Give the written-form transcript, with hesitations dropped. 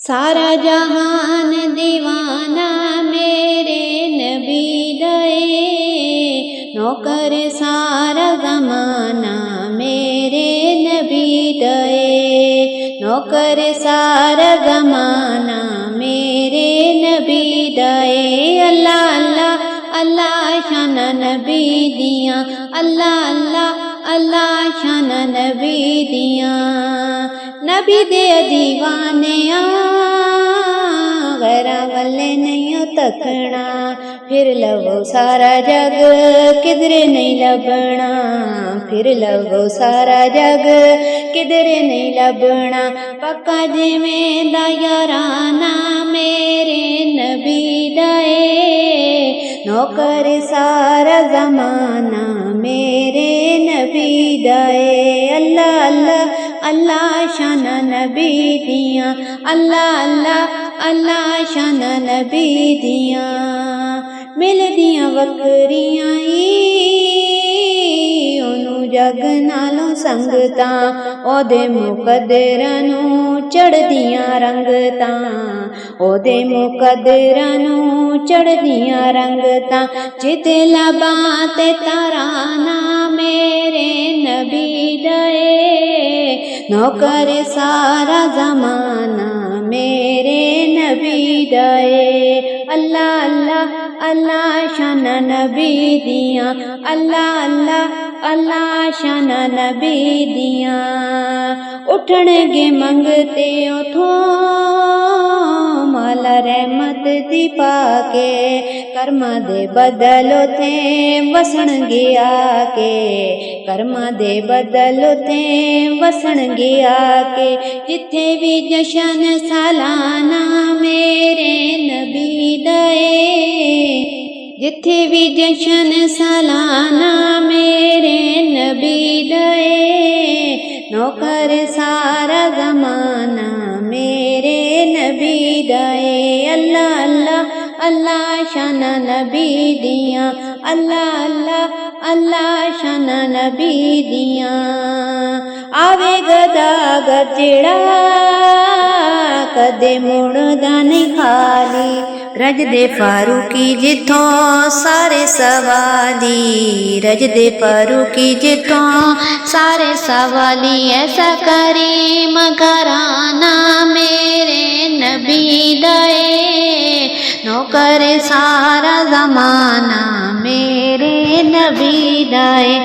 सारा जहान दीवाना मेरे नबी दए, नौकर सारा ज़माना मेरे नबी दए, नौकर सारा ज़माना मेरे नबी दए। अल्लाह अल्लाह अल्लाह शाना नबी दियाँ, अल्लाह अल्लाह अल्लाह शाना नबी दियाँ। नबी दे दीवाने गैरा वल्ले नहीं तकना, फिर लवो सारा जग किधरे नहीं लभना, फिर लवो सारा जग किधरे नहीं लभना। पक्का जिमें दा याराना मेरे नबी दए, नौकर सारा ज़माना मेरे नबी दए। अल्लाह अल्लाह अल्लाह शाना नबी दियाँ, अल्लाह अल्लाह अल्लाह शाना नबी दियाँ। मिलदियाँ वक्रियाँ ओनू जग नालों संगतां, ओदे मुकद्दरां नूं चढ़दियां रंगतां, ओदे मुकद्दरां नूं चढ़दियां रंगतां। जिते लबां ते तराना मेरे नबी दए, नौकर सारा ज़माना मेरे नबी दए। अल्लाह अल्लाह अल्लाह शाना नबी दियाँ, अल्लाह अल्लाह अल्लाह शाना नबी दियाँ। उठणगे मंगते उथों माला रहमत दी पाके, कर्मा दे बदलो थे वसण गया के, कर्मा दे बदलो थे वसण गया के। जिथे भी जशन सालाना मेरे नबी दए, जिथे भी जशन सालाना मेरे नबी दए, नौकर सारा ज़माना मेरे नबी दए। अल्लाह अल्लाह अल्लाह शाना नबी दियाँ, अल्लाह अल्लाह अल्लाह शाना नबी दियाँ। आवे गदा गजेड़ा कदे मुड़दा नहीं खाली, रज दे फारूकी जिथों सारे सवाली, रज दे फारूकी जिथों सारे सवाली। ऐसा करीम घराना मेरे नबी दए, नौकर सारा ज़माना मेरे नबी दए।